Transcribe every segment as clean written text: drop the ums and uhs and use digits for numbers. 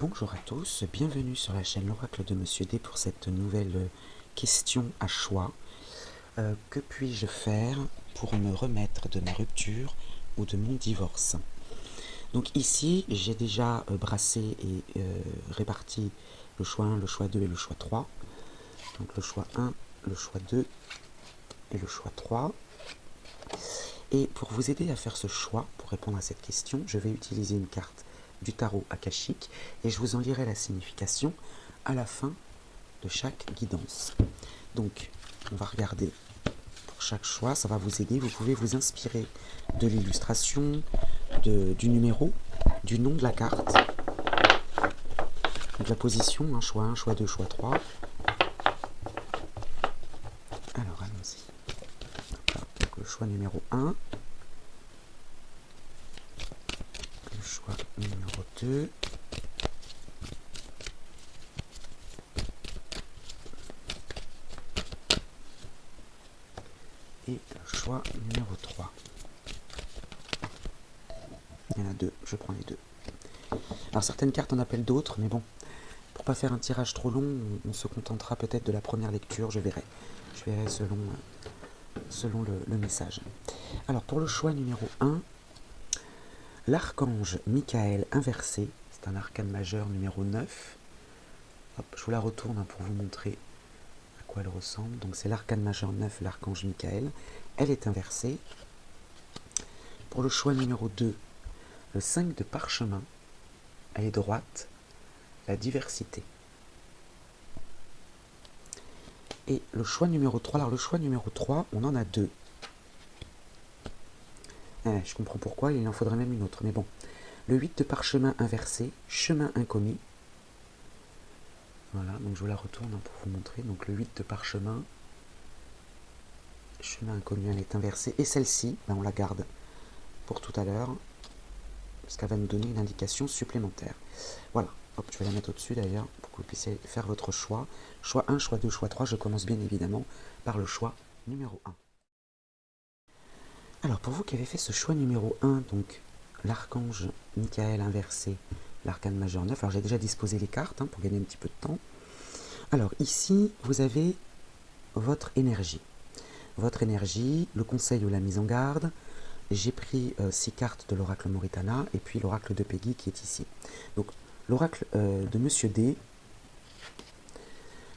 Bonjour à tous, bienvenue sur la chaîne L'Oracle de Monsieur D pour cette nouvelle question à choix. Que puis-je faire pour me remettre de ma rupture ou de mon divorce? Donc ici, j'ai déjà brassé et réparti le choix 1, le choix 2 et le choix 3. Donc le choix 1, le choix 2 et le choix 3. Et pour vous aider à faire ce choix, pour répondre à cette question, je vais utiliser une carte du tarot akashique et je vous en lirai la signification à la fin de chaque guidance. Donc, on va regarder pour chaque choix, ça va vous aider. Vous pouvez vous inspirer de l'illustration, du numéro, du nom de la carte, donc la position, choix 1, choix 2, choix 3. Alors, allons-y. Donc, le choix numéro 1, le choix numéro 2, et le choix numéro 3. Il y en a deux, je prends les deux. Alors certaines cartes en appellent d'autres, mais bon, pour pas faire un tirage trop long, on se contentera peut-être de la première lecture, je verrai. Je verrai selon le message. Alors pour le choix numéro 1, l'archange Michael inversé, c'est un arcane majeur numéro 9. Hop, je vous la retourne pour vous montrer à quoi elle ressemble. Donc c'est l'arcane majeur 9, l'archange Michael. Elle est inversée. Pour le choix numéro 2, le 5 de parchemin, elle est droite, la diversité. Et le choix numéro 3, alors le choix numéro 3, on en a deux. Je comprends pourquoi, il en faudrait même une autre, mais bon. Le 8 de parchemin inversé, chemin inconnu. Voilà, donc je vous la retourne pour vous montrer. Donc le 8 de parchemin, chemin inconnu, elle est inversée. Et celle-ci, on la garde pour tout à l'heure, parce qu'elle va nous donner une indication supplémentaire. Voilà, hop, je vais la mettre au-dessus d'ailleurs, pour que vous puissiez faire votre choix. Choix 1, choix 2, choix 3, je commence bien évidemment par le choix numéro 1. Alors pour vous qui avez fait ce choix numéro 1, donc l'archange Michael inversé, l'arcane majeur 9, alors j'ai déjà disposé les cartes pour gagner un petit peu de temps. Alors ici, vous avez votre énergie. Votre énergie, le conseil ou la mise en garde. J'ai pris 6 cartes de l'oracle Moritana et puis l'oracle de Peggy qui est ici. Donc l'oracle de Monsieur D,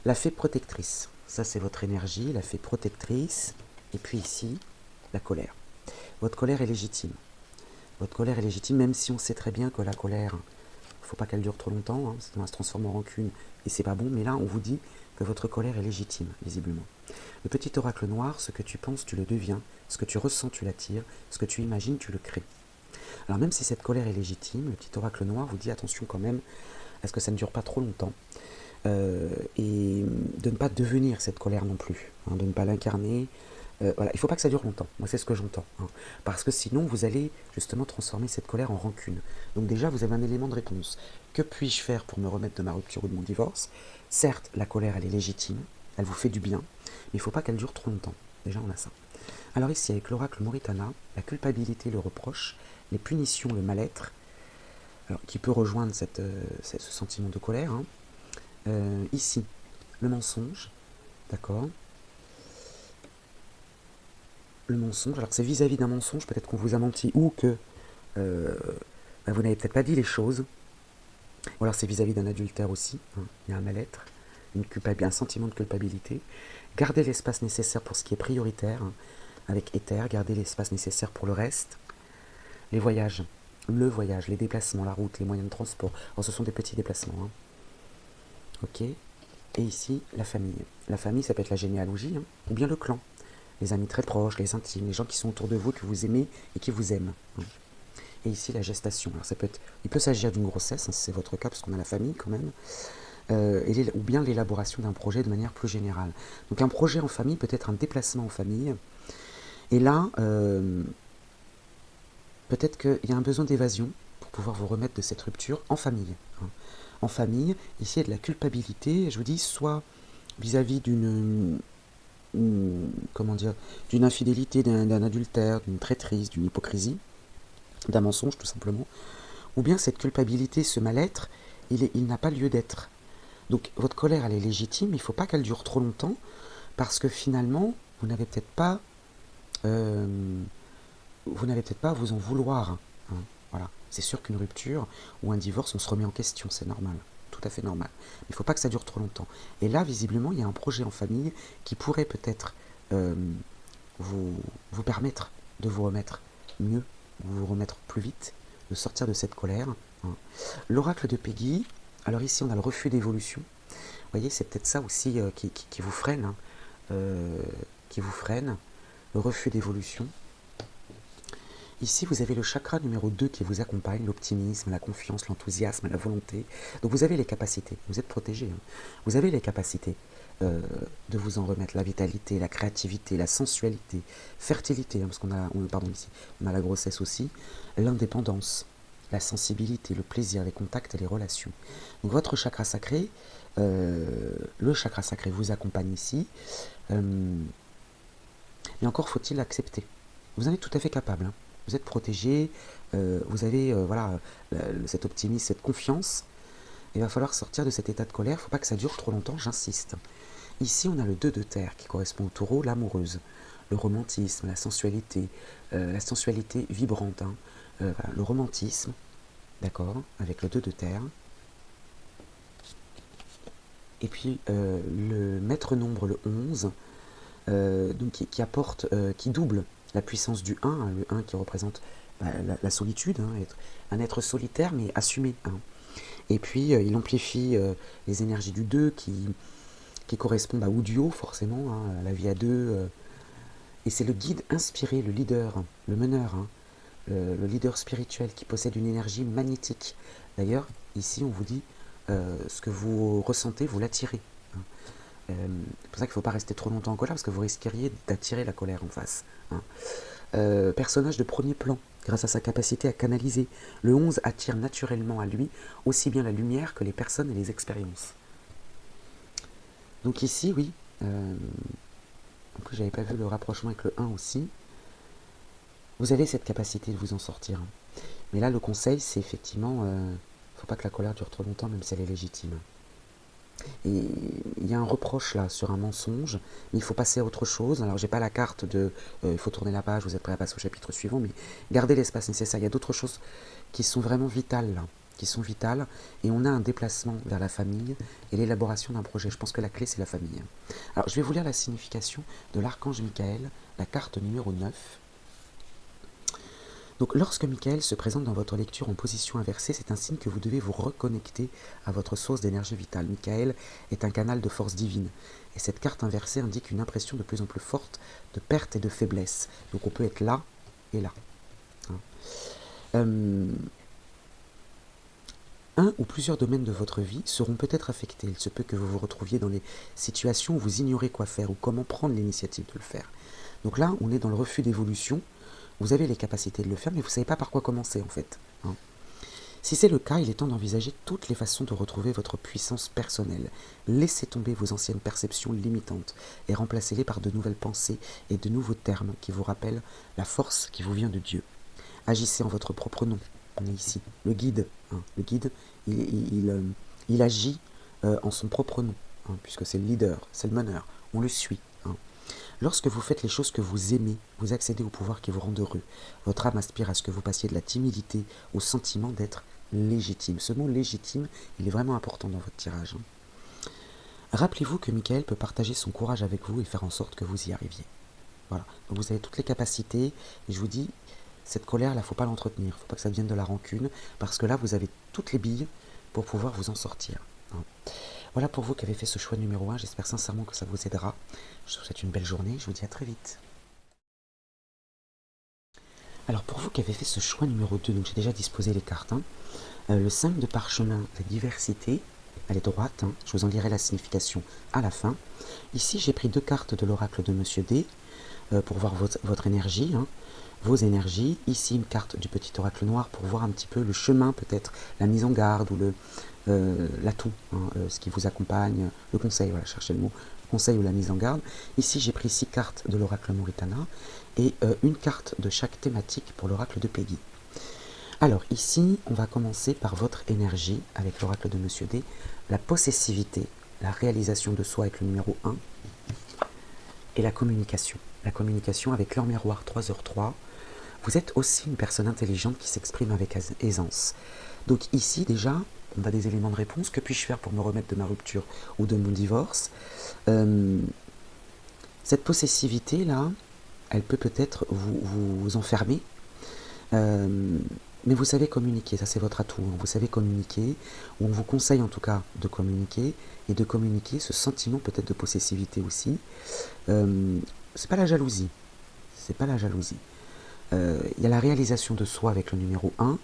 la fée protectrice. Ça c'est votre énergie, la fée protectrice. Et puis ici, la colère. Votre colère est légitime. Votre colère est légitime, même si on sait très bien que la colère, il ne faut pas qu'elle dure trop longtemps, sinon elle se transforme en rancune et c'est pas bon. Mais là, on vous dit que votre colère est légitime, visiblement. Le petit oracle noir, ce que tu penses, tu le deviens. Ce que tu ressens, tu l'attires. Ce que tu imagines, tu le crées. Alors même si cette colère est légitime, le petit oracle noir vous dit attention quand même, à ce que ça ne dure pas trop longtemps. Et de ne pas devenir cette colère non plus, de ne pas l'incarner. Voilà, il ne faut pas que ça dure longtemps, moi c'est ce que j'entends, parce que sinon vous allez justement transformer cette colère en rancune. Donc déjà vous avez un élément de réponse. Que puis-je faire pour me remettre de ma rupture ou de mon divorce? Certes, la colère elle est légitime, elle vous fait du bien, mais il ne faut pas qu'elle dure trop longtemps. Déjà on a ça. Alors ici avec l'oracle Moritana, la culpabilité, le reproche, les punitions, le mal-être, alors, qui peut rejoindre ce sentiment de colère. Ici, le mensonge, d'accord. Le mensonge, alors c'est vis-à-vis d'un mensonge, peut-être qu'on vous a menti ou que vous n'avez peut-être pas dit les choses. Ou alors c'est vis-à-vis d'un adultère aussi, il y a un mal-être, un sentiment de culpabilité. Gardez l'espace nécessaire pour ce qui est prioritaire, avec éther, gardez l'espace nécessaire pour le reste. Les voyages, les déplacements, la route, les moyens de transport, alors ce sont des petits déplacements. Ok. Et ici, la famille. La famille, ça peut être la généalogie, ou bien le clan. Les amis très proches, les intimes, les gens qui sont autour de vous, que vous aimez et qui vous aiment. Et ici, la gestation. Alors, il peut s'agir d'une grossesse, si c'est votre cas, parce qu'on a la famille quand même, ou bien l'élaboration d'un projet de manière plus générale. Donc, un projet en famille peut être un déplacement en famille. Et là, peut-être qu'il y a un besoin d'évasion pour pouvoir vous remettre de cette rupture en famille. En famille, ici, il y a de la culpabilité, je vous dis, soit vis-à-vis d'une infidélité, d'un adultère, d'une traîtrise, d'une hypocrisie, d'un mensonge tout simplement, ou bien cette culpabilité, ce mal-être il n'a pas lieu d'être. Donc votre colère, elle est légitime, il ne faut pas qu'elle dure trop longtemps, parce que finalement, vous n'avez peut-être pas, à vous en vouloir. Hein. Voilà. C'est sûr qu'une rupture ou un divorce, on se remet en question, c'est normal, tout à fait normal. Mais il ne faut pas que ça dure trop longtemps. Et là, visiblement, il y a un projet en famille qui pourrait peut-être vous permettre de vous remettre mieux, vous remettre plus vite, de sortir de cette colère. Hein. L'oracle de Peggy, alors ici on a le refus d'évolution. Vous voyez, c'est peut-être ça aussi qui vous freine, hein, qui vous freine, le refus d'évolution. Ici, vous avez le chakra numéro 2 qui vous accompagne, l'optimisme, la confiance, l'enthousiasme, la volonté. Donc vous avez les capacités, vous êtes protégé. Hein. Vous avez les capacités de vous en remettre, la vitalité, la créativité, la sensualité, fertilité, hein, parce pardon, ici, on a la grossesse aussi, l'indépendance, la sensibilité, le plaisir, les contacts et les relations. Donc votre chakra sacré, le chakra sacré vous accompagne ici, mais encore faut-il l'accepter. Vous en êtes tout à fait capable, hein. Vous êtes protégé, vous avez voilà, cet optimisme, cette confiance. Il va falloir sortir de cet état de colère, il ne faut pas que ça dure trop longtemps, j'insiste. Ici, on a le 2 de terre qui correspond au taureau, l'amoureuse, le romantisme, la sensualité vibrante, hein. Voilà, le romantisme, d'accord, avec le 2 de terre. Et puis le maître nombre, le 11, donc qui double la puissance du 1, hein, le 1 qui représente la solitude, hein, un être solitaire mais assumé. Hein. Et puis il amplifie les énergies du 2 qui correspondent au duo forcément, hein, à la vie à deux. Et c'est le guide inspiré, le leader, le meneur, hein, le leader spirituel qui possède une énergie magnétique. D'ailleurs, ici on vous dit ce que vous ressentez, vous l'attirez. Hein. C'est pour ça qu'il ne faut pas rester trop longtemps en colère, parce que vous risqueriez d'attirer la colère en face. Hein. Personnage de premier plan, grâce à sa capacité à canaliser. Le 11 attire naturellement à lui aussi bien la lumière que les personnes et les expériences. Donc ici, oui, en plus j'avais pas vu le rapprochement avec le 1 aussi, vous avez cette capacité de vous en sortir. Hein. Mais là, le conseil, c'est effectivement, faut pas que la colère dure trop longtemps, même si elle est légitime. Et il y a un reproche là sur un mensonge, mais il faut passer à autre chose. Alors j'ai pas la carte de il faut tourner la page, vous êtes prêt à passer au chapitre suivant, mais gardez l'espace nécessaire. Il y a d'autres choses qui sont vraiment vitales là, et on a un déplacement vers la famille et l'élaboration d'un projet. Je pense que la clé c'est la famille. Alors je vais vous lire la signification de l'archange Michael, la carte numéro 9. Donc lorsque Michael se présente dans votre lecture en position inversée, c'est un signe que vous devez vous reconnecter à votre source d'énergie vitale. Michael est un canal de force divine. Et cette carte inversée indique une impression de plus en plus forte de perte et de faiblesse. Donc on peut être là et là. Hein. Un ou plusieurs domaines de votre vie seront peut-être affectés. Il se peut que vous vous retrouviez dans des situations où vous ignorez quoi faire ou comment prendre l'initiative de le faire. Donc là, on est dans le refus d'évolution. Vous avez les capacités de le faire, mais vous ne savez pas par quoi commencer en fait. Hein. Si c'est le cas, il est temps d'envisager toutes les façons de retrouver votre puissance personnelle. Laissez tomber vos anciennes perceptions limitantes et remplacez-les par de nouvelles pensées et de nouveaux termes qui vous rappellent la force qui vous vient de Dieu. Agissez en votre propre nom. On est ici. Le guide, hein. Le guide, il agit en son propre nom, hein, puisque c'est le leader, c'est le meneur. On le suit. Hein. Lorsque vous faites les choses que vous aimez, vous accédez au pouvoir qui vous rend heureux. Votre âme aspire à ce que vous passiez de la timidité au sentiment d'être légitime. Ce mot légitime, il est vraiment important dans votre tirage. Hein. Rappelez-vous que Michael peut partager son courage avec vous et faire en sorte que vous y arriviez. Voilà. Donc vous avez toutes les capacités, et je vous dis, cette colère, il ne faut pas l'entretenir, il ne faut pas que ça devienne de la rancune, parce que là, vous avez toutes les billes pour pouvoir vous en sortir. Hein. Voilà pour vous qui avez fait ce choix numéro 1, j'espère sincèrement que ça vous aidera. Je vous souhaite une belle journée, je vous dis à très vite. Alors pour vous qui avez fait ce choix numéro 2, donc j'ai déjà disposé les cartes. Hein. Le 5 de parchemin, la diversité, elle est droite, hein. Je vous en lirai la signification à la fin. Ici j'ai pris 2 cartes de l'oracle de Monsieur D pour voir votre énergie, hein. Vos énergies. Ici une carte du petit oracle noir pour voir un petit peu le chemin peut-être, la mise en garde ou l'atout, hein, ce qui vous accompagne, le conseil, voilà, cherchez le mot, conseil ou la mise en garde. Ici j'ai pris 6 cartes de l'oracle Mauritana et une carte de chaque thématique pour l'oracle de Peggy. Alors ici, on va commencer par votre énergie avec l'oracle de Monsieur D, la possessivité, la réalisation de soi avec le numéro 1 et la communication. La communication avec l'heure miroir 3h03. Vous êtes aussi une personne intelligente qui s'exprime avec aisance. Donc ici déjà, on a des éléments de réponse. Que puis-je faire pour me remettre de ma rupture ou de mon divorce? Cette possessivité-là, elle peut peut-être vous enfermer. Mais vous savez communiquer, ça c'est votre atout, hein. Vous savez communiquer, ou on vous conseille en tout cas de communiquer, et de communiquer ce sentiment peut-être de possessivité aussi. C'est pas la jalousie, c'est pas la jalousie. Il y a la réalisation de soi avec le numéro 1,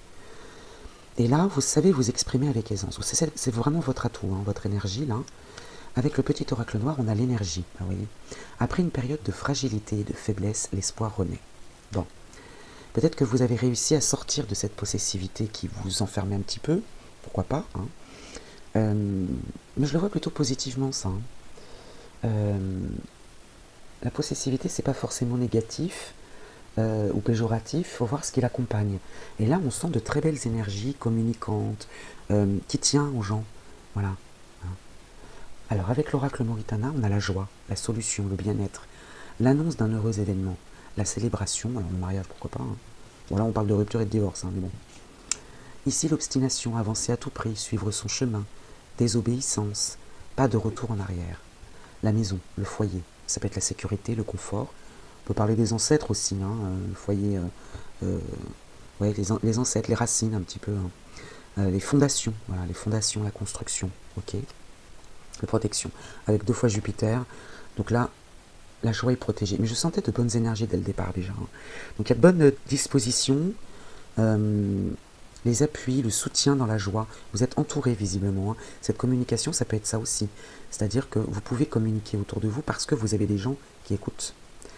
et là vous savez vous exprimer avec aisance. C'est vraiment votre atout, hein, votre énergie là. Avec le petit oracle noir, on a l'énergie, vous voyez. Après une période de fragilité et de faiblesse, l'espoir renaît. Bon. Peut-être que vous avez réussi à sortir de cette possessivité qui vous enfermait un petit peu, pourquoi pas, hein. Mais je le vois plutôt positivement, ça, hein. La possessivité, c'est pas forcément négatif ou péjoratif, il faut voir ce qui l'accompagne. Et là, on sent de très belles énergies communicantes, qui tient aux gens, voilà. Alors, avec l'oracle Moritana, on a la joie, la solution, le bien-être, l'annonce d'un heureux événement, la célébration, alors le mariage, pourquoi pas, hein. Voilà, on parle de rupture et de divorce, hein, mais bon. Ici, l'obstination, avancer à tout prix, suivre son chemin, désobéissance, pas de retour en arrière. La maison, le foyer, ça peut être la sécurité, le confort. On peut parler des ancêtres aussi, hein, le foyer, ouais, les ancêtres, les racines un petit peu, hein. Les fondations, voilà, les fondations, la construction, ok. La protection, avec 2 fois Jupiter, donc là, la joie est protégée. Mais je sentais de bonnes énergies dès le départ déjà, hein. Donc il y a de bonnes dispositions, les appuis, le soutien dans la joie. Vous êtes entouré visiblement, hein. Cette communication, ça peut être ça aussi. C'est-à-dire que vous pouvez communiquer autour de vous parce que vous avez des gens qui écoutent.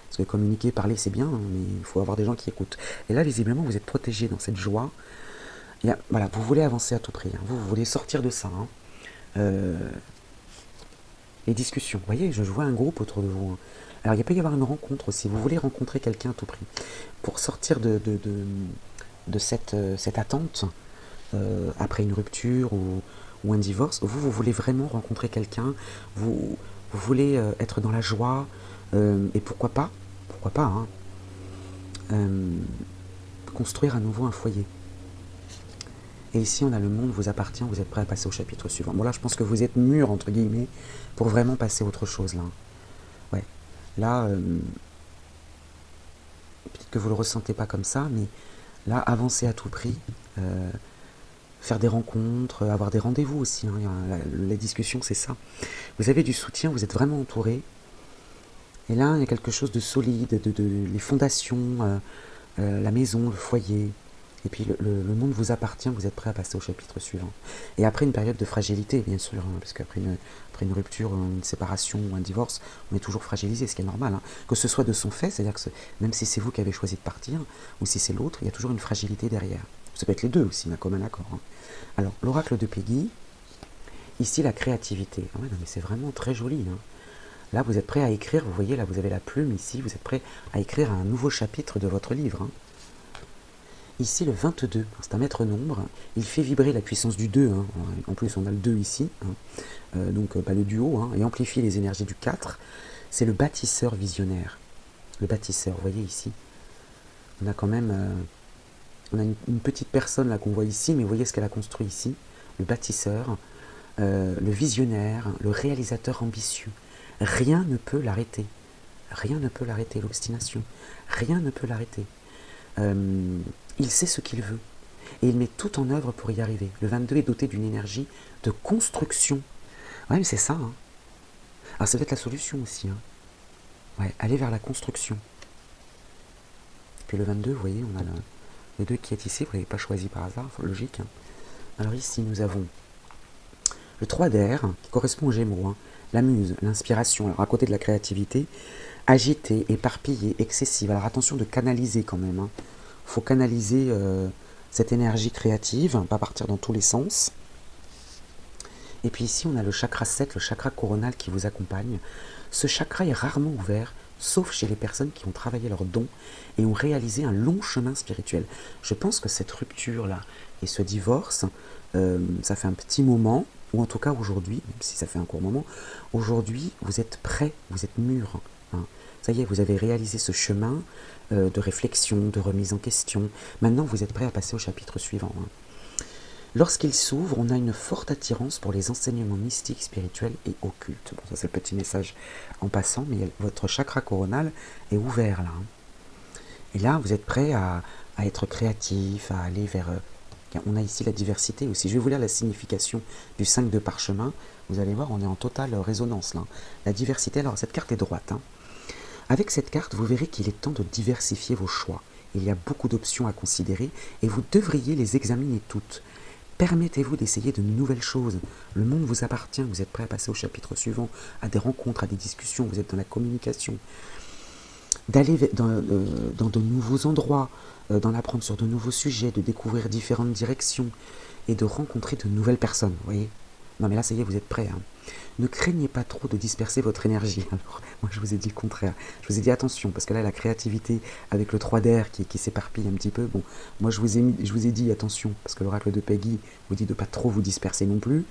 Parce que communiquer, parler, c'est bien, hein, mais il faut avoir des gens qui écoutent. Et là, visiblement, vous êtes protégé dans cette joie. Voilà, vous voulez avancer à tout prix, hein. Vous voulez sortir de ça, hein. Les discussions, vous voyez, je vois un groupe autour de vous, hein. Alors il peut y avoir une rencontre aussi, vous voulez rencontrer quelqu'un à tout prix. Pour sortir de cette attente, après une rupture ou un divorce, vous voulez vraiment rencontrer quelqu'un, vous voulez être dans la joie, et pourquoi pas, hein, construire à nouveau un foyer. Et ici, on a le monde vous appartient, vous êtes prêt à passer au chapitre suivant. Bon, là, je pense que vous êtes mûr, entre guillemets, pour vraiment passer à autre chose, là. Ouais. Là, peut-être que vous ne le ressentez pas comme ça, mais là, avancer à tout prix, faire des rencontres, avoir des rendez-vous aussi, hein. La discussion, c'est ça. Vous avez du soutien, vous êtes vraiment entouré. Et là, il y a quelque chose de solide, les fondations, la maison, le foyer. Et puis le monde vous appartient, vous êtes prêt à passer au chapitre suivant. Et après une période de fragilité, bien sûr, hein, parce qu'après une rupture, une séparation ou un divorce, on est toujours fragilisé, ce qui est normal, hein. Que ce soit de son fait, c'est-à-dire que même si c'est vous qui avez choisi de partir, ou si c'est l'autre, il y a toujours une fragilité derrière. Ça peut être les deux aussi, mais comme un accord, hein. Alors, l'oracle de Peggy, ici la créativité. Ah ouais, non, mais c'est vraiment très joli, hein. Là, vous êtes prêt à écrire, vous voyez, là, vous avez la plume ici, vous êtes prêt à écrire un nouveau chapitre de votre livre, hein. Ici, le 22, c'est un maître nombre, il fait vibrer la puissance du 2, hein. En plus on a le 2 ici, hein. Donc le duo, hein, et amplifie les énergies du 4, c'est le bâtisseur visionnaire. Le bâtisseur, vous voyez ici, on a quand même on a une petite personne là qu'on voit ici, mais vous voyez ce qu'elle a construit ici, le bâtisseur, le visionnaire, le réalisateur ambitieux. Rien ne peut l'arrêter, rien ne peut l'arrêter, l'obstination, rien ne peut l'arrêter. Il sait ce qu'il veut et il met tout en œuvre pour y arriver. Le 22 est doté d'une énergie de construction. Ouais, mais c'est ça, hein. Alors ça doit être la solution aussi, hein. Ouais, aller vers la construction. Puis le 22, vous voyez, on a le 2 qui est ici, vous ne l'avez pas choisi par hasard, logique, hein. Alors ici, nous avons le 3 d'air, qui correspond aux Gémeaux, hein. La muse, l'inspiration, alors à côté de la créativité, agitée, éparpillée, excessive. Alors attention de canaliser quand même, hein. Faut canaliser cette énergie créative, pas partir dans tous les sens. Et puis ici, on a le chakra 7, le chakra coronal qui vous accompagne. Ce chakra est rarement ouvert sauf chez les personnes qui ont travaillé leurs dons et ont réalisé un long chemin spirituel. Je pense que cette rupture-là et ce divorce, ça fait un petit moment, ou en tout cas aujourd'hui, même si ça fait un court moment, aujourd'hui vous êtes prêts, vous êtes mûrs. Hein. Ça y est, vous avez réalisé ce chemin de réflexion, de remise en question. Maintenant, vous êtes prêts à passer au chapitre suivant. Hein. Lorsqu'il s'ouvre, on a une forte attirance pour les enseignements mystiques, spirituels et occultes. Bon, ça c'est le petit message en passant, mais votre chakra coronal est ouvert là. Hein. Et là, vous êtes prêt à être créatif, à aller vers... on a ici la diversité aussi. Je vais vous lire la signification du 5 de parchemin. Vous allez voir, on est en totale résonance là. La diversité, alors cette carte est droite. Hein. Avec cette carte, vous verrez qu'il est temps de diversifier vos choix. Il y a beaucoup d'options à considérer et vous devriez les examiner toutes. Permettez-vous d'essayer de nouvelles choses. Le monde vous appartient, vous êtes prêt à passer au chapitre suivant, à des rencontres, à des discussions, vous êtes dans la communication. D'aller dans de nouveaux endroits, d'en apprendre sur de nouveaux sujets, de découvrir différentes directions et de rencontrer de nouvelles personnes, vous voyez. Non mais là, ça y est, vous êtes prêts. Hein. Ne craignez pas trop de disperser votre énergie. Alors, moi, je vous ai dit le contraire. Je vous ai dit attention, parce que là, la créativité avec le 3 d'air qui s'éparpille un petit peu. Bon, moi, je vous ai dit attention, parce que l'oracle de Peggy vous dit de pas trop vous disperser non plus.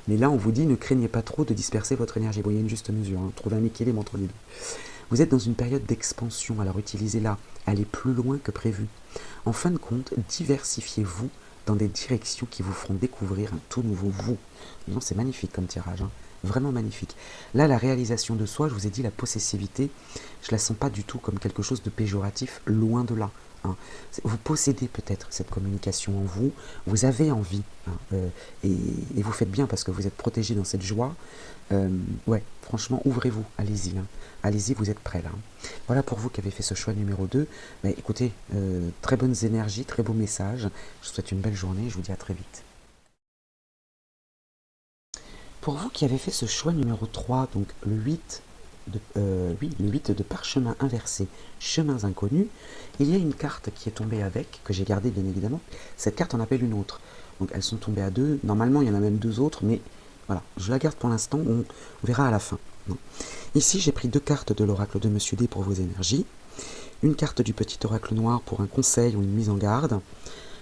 Mais là, on vous dit ne craignez pas trop de disperser votre énergie. Bon, il y a une juste mesure. Hein. Trouvez un équilibre entre les deux. Vous êtes dans une période d'expansion, alors utilisez-la. Allez plus loin que prévu. En fin de compte, diversifiez-vous dans des directions qui vous feront découvrir un tout nouveau vous. Non, c'est magnifique comme tirage, hein. Vraiment magnifique. Là, la réalisation de soi, je vous ai dit, la possessivité, je la sens pas du tout comme quelque chose de péjoratif, loin de là. Hein. Vous possédez peut-être cette communication en vous, vous avez envie, hein, et vous faites bien parce que vous êtes protégé dans cette joie. Ouais, franchement, ouvrez-vous, allez-y. Hein. Allez-y, vous êtes prêts là. Hein. Voilà pour vous qui avez fait ce choix numéro 2. Mais écoutez, très bonnes énergies, très beau message. Je vous souhaite une belle journée, je vous dis à très vite. Pour vous qui avez fait ce choix numéro 3, donc le 8 le 8 de parchemin inversé, chemins inconnus, il y a une carte qui est tombée avec, que j'ai gardée bien évidemment. Cette carte en appelle une autre. Donc elles sont tombées à deux. Normalement, il y en a même deux autres, mais voilà, je la garde pour l'instant, on verra à la fin. Non. Ici, j'ai pris deux cartes de l'oracle de Monsieur D pour vos énergies, une carte du petit oracle noir pour un conseil ou une mise en garde,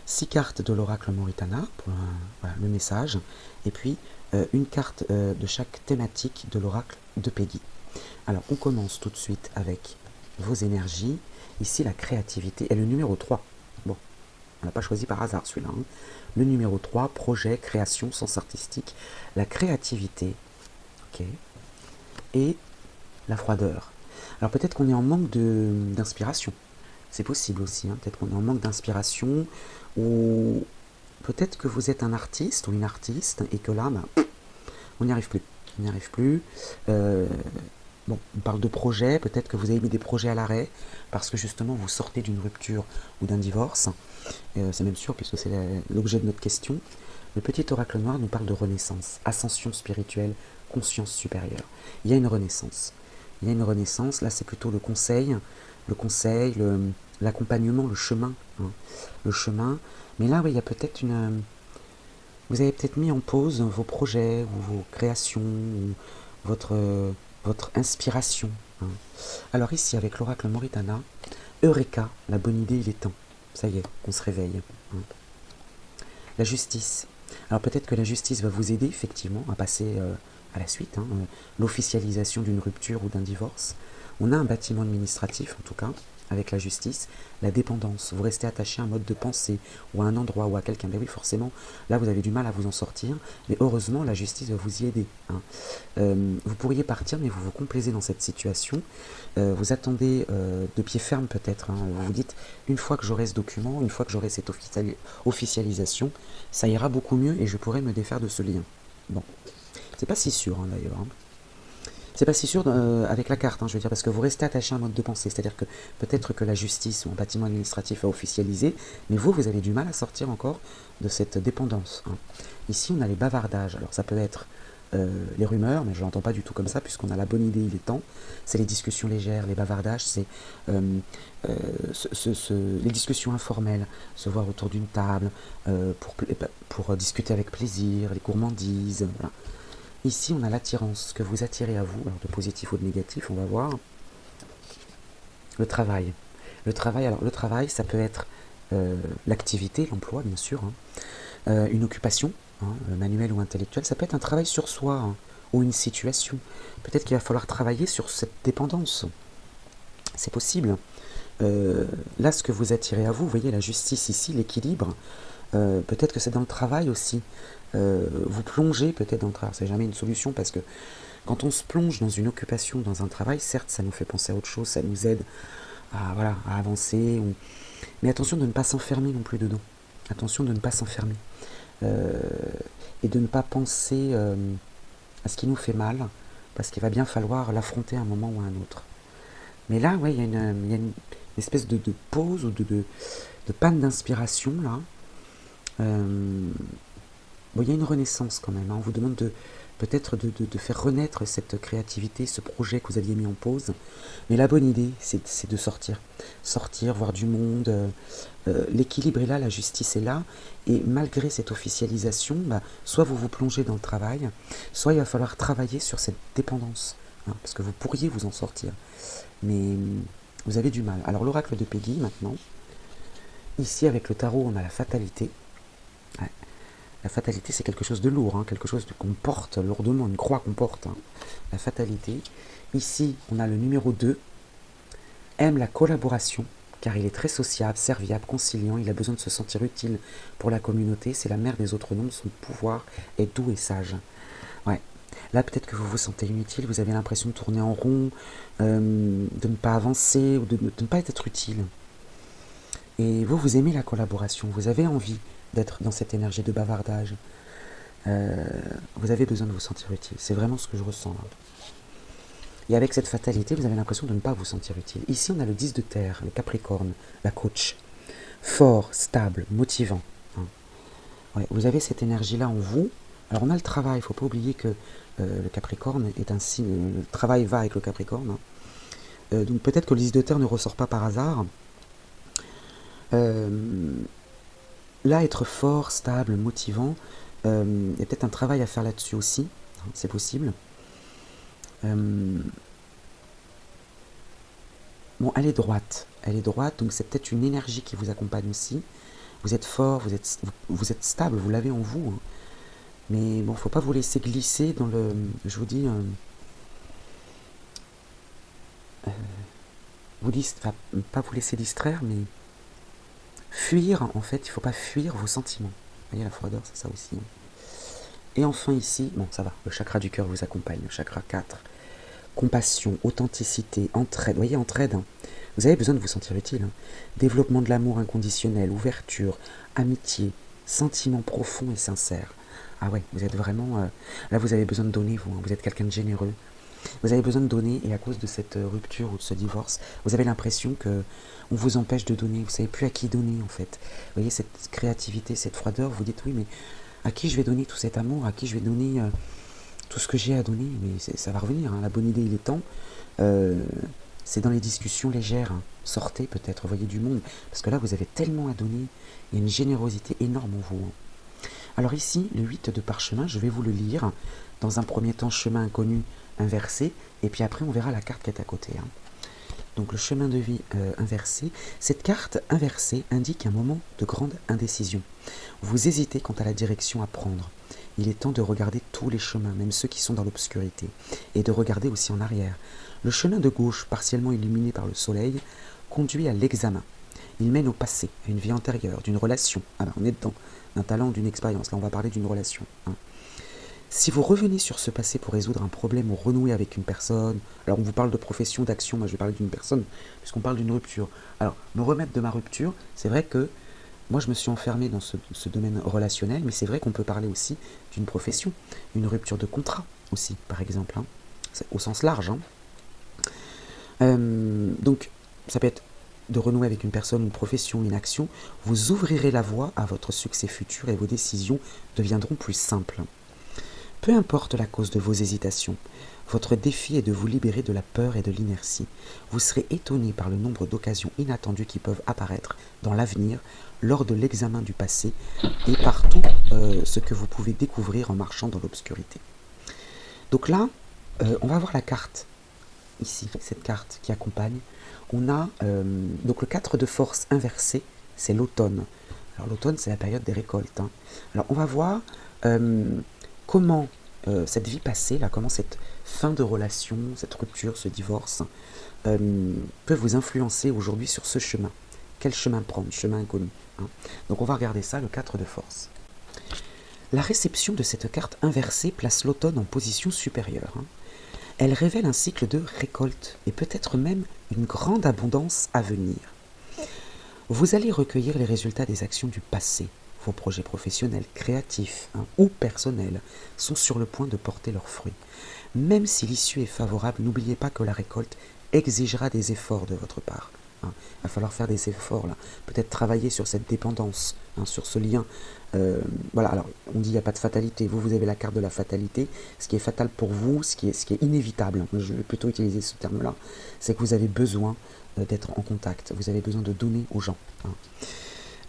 6 cartes de l'oracle Moritana pour voilà, le message, et puis une carte de chaque thématique de l'oracle de Peggy. Alors, on commence tout de suite avec vos énergies. Ici, la créativité est le numéro 3. Bon, on l'a pas choisi par hasard celui-là. Hein. Le numéro 3, projet, création, sens artistique, la créativité, ok, et la froideur. Alors peut-être qu'on est en manque d'inspiration. C'est possible aussi, hein. Peut-être qu'on est en manque d'inspiration, ou peut-être que vous êtes un artiste ou une artiste, et que là, bah, on n'y arrive plus. On n'y arrive plus. Bon, on parle de projet, peut-être que vous avez mis des projets à l'arrêt, parce que justement vous sortez d'une rupture ou d'un divorce. C'est même sûr, puisque c'est l'objet de notre question. Le petit oracle noir nous parle de renaissance, ascension spirituelle, conscience supérieure. Il y a une renaissance. Il y a une renaissance, là c'est plutôt le conseil, l'accompagnement, le chemin. Hein, le chemin. Mais là, oui, il y a peut-être une... Vous avez peut-être mis en pause vos projets, ou vos créations, ou votre inspiration. Hein. Alors ici, avec l'oracle Moritana, Eureka, la bonne idée, il est temps. Ça y est, on se réveille. Hein. La justice. Alors peut-être que la justice va vous aider, effectivement, à passer à la suite. Hein, l'officialisation d'une rupture ou d'un divorce. On a un bâtiment administratif, en tout cas, avec la justice. La dépendance. Vous restez attaché à un mode de pensée, ou à un endroit, ou à quelqu'un. Mais oui, forcément, là, vous avez du mal à vous en sortir. Mais heureusement, la justice va vous y aider. Hein. Vous pourriez partir, mais vous vous complaisez dans cette situation. Vous attendez de pied ferme, peut-être. Hein. Vous vous dites, une fois que j'aurai ce document, une fois que j'aurai cette officialisation, ça ira beaucoup mieux et je pourrai me défaire de ce lien. Bon. C'est pas si sûr, hein, d'ailleurs. Hein. C'est pas si sûr avec la carte, hein, je veux dire, parce que vous restez attaché à un mode de pensée. C'est-à-dire que peut-être que la justice ou un bâtiment administratif a officialisé, mais vous avez du mal à sortir encore de cette dépendance. Hein. Ici, on a les bavardages. Alors, ça peut être les rumeurs, mais je l'entends pas du tout comme ça, puisqu'on a la bonne idée, il est temps. C'est les discussions légères, les bavardages, c'est les discussions informelles, se voir autour d'une table, pour discuter avec plaisir, les gourmandises, voilà. Ici, on a l'attirance, ce que vous attirez à vous, alors de positif ou de négatif, on va voir. le travail. Alors le travail, ça peut être l'activité, l'emploi, bien sûr, hein, une occupation, hein, manuelle ou intellectuelle, ça peut être un travail sur soi, hein, ou une situation. Peut-être qu'il va falloir travailler sur cette dépendance. C'est possible. Là, ce que vous attirez à vous, vous voyez la justice ici, l'équilibre, peut-être que c'est dans le travail aussi. Vous plongez peut-être dans le travail. C'est jamais une solution parce que quand on se plonge dans une occupation, dans un travail, certes, ça nous fait penser à autre chose, ça nous aide à, voilà, à avancer. Mais attention de ne pas s'enfermer non plus dedans. Attention de ne pas s'enfermer. Et de ne pas penser à ce qui nous fait mal, parce qu'il va bien falloir l'affronter à un moment ou à un autre. Mais là, ouais, il y a une espèce de pause ou de panne d'inspiration, là. Bon, il y a une renaissance quand même, hein. On vous demande peut-être de faire renaître cette créativité, ce projet que vous aviez mis en pause. Mais la bonne idée, c'est de sortir. Sortir, voir du monde. L'équilibre est là, la justice est là. Et malgré cette officialisation, soit vous vous plongez dans le travail, soit il va falloir travailler sur cette dépendance. Hein, parce que vous pourriez vous en sortir. Mais vous avez du mal. Alors l'oracle de Peggy, maintenant. Ici, avec le tarot, on a la fatalité. Ouais. La fatalité, c'est quelque chose de lourd, hein, quelque chose qu'on porte lourdement, une croix qu'on porte. Hein. La fatalité. Ici, on a le numéro 2. Aime la collaboration, car il est très sociable, serviable, conciliant. Il a besoin de se sentir utile pour la communauté. C'est la mère des autres nombres. Son pouvoir est doux et sage. Ouais. Là, peut-être que vous vous sentez inutile, vous avez l'impression de tourner en rond, de ne pas avancer, ou de ne pas être utile. Et vous aimez la collaboration, vous avez envie d'être dans cette énergie de bavardage. Vous avez besoin de vous sentir utile, c'est vraiment ce que je ressens là. Et avec cette fatalité, vous avez l'impression de ne pas vous sentir utile. Ici, on a le 10 de terre, le Capricorne, la coach. Fort, stable, motivant. Hein. Ouais, vous avez cette énergie-là en vous. Alors on a le travail, il ne faut pas oublier que le Capricorne est un signe, le travail va avec le Capricorne. Hein. Donc peut-être que le 10 de terre ne ressort pas par hasard. Là, être fort, stable, motivant, il y a peut-être un travail à faire là-dessus aussi, hein, c'est possible. Bon, elle est droite, donc c'est peut-être une énergie qui vous accompagne aussi. Vous êtes fort, vous êtes stable, vous l'avez en vous. Hein. Mais bon, faut pas vous laisser glisser dans le, je vous dis, pas vous laisser distraire, mais fuir, en fait, il faut pas fuir vos sentiments. Vous voyez, la froideur, c'est ça aussi. Hein. Et enfin ici, bon, ça va, le chakra du cœur vous accompagne, le chakra 4. Compassion, authenticité, entraide. Vous voyez, entraide. Hein. Vous avez besoin de vous sentir utile. Hein. Développement de l'amour inconditionnel, ouverture, amitié, sentiments profonds et sincères. Ah ouais, vous êtes vraiment... là, vous avez besoin de donner, vous. Hein. Vous êtes quelqu'un de généreux. Vous avez besoin de donner, et à cause de cette rupture ou de ce divorce, vous avez l'impression que on vous empêche de donner. Vous ne savez plus à qui donner, en fait. Vous voyez, cette créativité, cette froideur, vous dites, oui, mais à qui je vais donner tout cet amour? À qui je vais donner tout ce que j'ai à donner? Mais ça va revenir, hein. La bonne idée, il est temps. C'est dans les discussions légères. Hein. Sortez peut-être, voyez du monde. Parce que là, vous avez tellement à donner. Il y a une générosité énorme en vous. Hein. Alors ici, le 8 de parchemin, je vais vous le lire. Dans un premier temps, chemin inconnu inversé. Et puis après, on verra la carte qui est à côté. Hein. Donc le chemin de vie inversé. Cette carte inversée indique un moment de grande indécision. Vous hésitez quant à la direction à prendre. Il est temps de regarder tous les chemins, même ceux qui sont dans l'obscurité, et de regarder aussi en arrière. Le chemin de gauche, partiellement illuminé par le soleil, conduit à l'examen. Il mène au passé, à une vie antérieure, d'une relation. Ah ben, on est dedans, d'un talent, d'une expérience. Là, on va parler d'une relation. Hein. Si vous revenez sur ce passé pour résoudre un problème ou renouer avec une personne, alors on vous parle de profession, d'action, moi je vais parler d'une personne, puisqu'on parle d'une rupture. Alors, me remettre de ma rupture, c'est vrai que moi je me suis enfermé dans ce domaine relationnel, mais c'est vrai qu'on peut parler aussi d'une profession, une rupture de contrat aussi, par exemple, hein, au sens large. Hein. Donc, ça peut être de renouer avec une personne, une profession, une action. Vous ouvrirez la voie à votre succès futur et vos décisions deviendront plus simples. Peu importe la cause de vos hésitations, votre défi est de vous libérer de la peur et de l'inertie. Vous serez étonné par le nombre d'occasions inattendues qui peuvent apparaître dans l'avenir lors de l'examen du passé et par tout ce que vous pouvez découvrir en marchant dans l'obscurité. Donc là, on va voir la carte ici, cette carte qui accompagne, on a donc le 4 de force inversé, c'est l'automne. Alors l'automne, c'est la période des récoltes. Hein. Alors on va voir comment cette vie passée, là, comment cette fin de relation, cette rupture, ce divorce, peut vous influencer aujourd'hui sur ce chemin. Quel chemin prendre? Chemin inconnu. Hein. Donc on va regarder ça, le 4 de force. La réception de cette carte inversée place l'automne en position supérieure. Hein. Elle révèle un cycle de récolte et peut-être même une grande abondance à venir. Vous allez recueillir les résultats des actions du passé. Vos projets professionnels, créatifs ou personnels sont sur le point de porter leurs fruits. Même si l'issue est favorable, n'oubliez pas que la récolte exigera des efforts de votre part. Il va falloir faire des efforts là, peut-être travailler sur cette dépendance, sur ce lien. Voilà, alors on dit il n'y a pas de fatalité. Vous avez la carte de la fatalité. Ce qui est fatal pour vous, ce qui est inévitable, je vais plutôt utiliser ce terme-là, c'est que vous avez besoin d'être en contact, vous avez besoin de donner aux gens.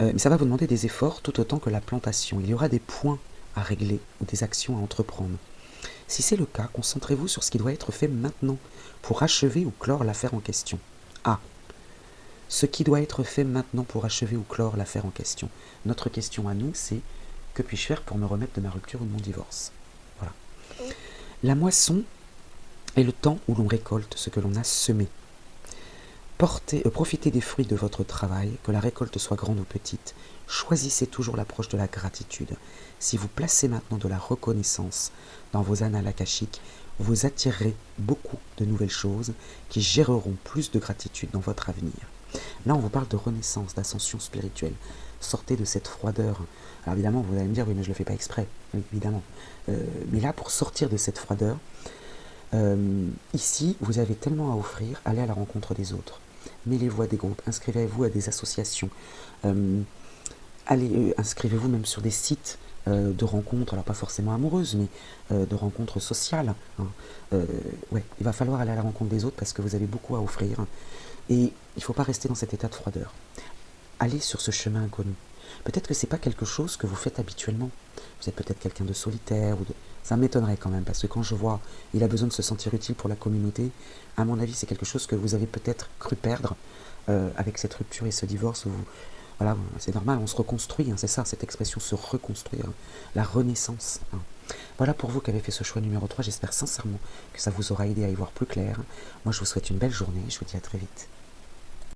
Mais ça va vous demander des efforts tout autant que la plantation. Il y aura des points à régler ou des actions à entreprendre. Si c'est le cas, concentrez-vous sur ce qui doit être fait maintenant pour achever ou clore l'affaire en question. A. Ce qui doit être fait maintenant pour achever ou clore l'affaire en question. Notre question à nous, c'est que puis-je faire pour me remettre de ma rupture ou de mon divorce? Voilà. La moisson est le temps où l'on récolte ce que l'on a semé. Profitez des fruits de votre travail, que la récolte soit grande ou petite. Choisissez toujours l'approche de la gratitude. Si vous placez maintenant de la reconnaissance dans vos annales akashiques, vous attirerez beaucoup de nouvelles choses qui géreront plus de gratitude dans votre avenir. Là, on vous parle de renaissance, d'ascension spirituelle. Sortez de cette froideur. Alors évidemment, vous allez me dire, oui, mais je ne le fais pas exprès. Oui, évidemment. Mais là, pour sortir de cette froideur, ici, vous avez tellement à offrir, allez à la rencontre des autres. Mêlez-vous à des groupes, inscrivez-vous à des associations. Inscrivez-vous même sur des sites de rencontres, alors pas forcément amoureuses, mais de rencontres sociales. Ouais, il va falloir aller à la rencontre des autres parce que vous avez beaucoup à offrir. Et il ne faut pas rester dans cet état de froideur. Allez sur ce chemin inconnu. Peut-être que ce n'est pas quelque chose que vous faites habituellement. Vous êtes peut-être quelqu'un de solitaire. Ça m'étonnerait quand même, parce que quand je vois il a besoin de se sentir utile pour la communauté, à mon avis, c'est quelque chose que vous avez peut-être cru perdre avec cette rupture et ce divorce. Voilà, c'est normal, on se reconstruit, c'est ça, cette expression, se reconstruire, la renaissance. Voilà pour vous qui avez fait ce choix numéro 3, j'espère sincèrement que ça vous aura aidé à y voir plus clair. Moi, je vous souhaite une belle journée, je vous dis à très vite.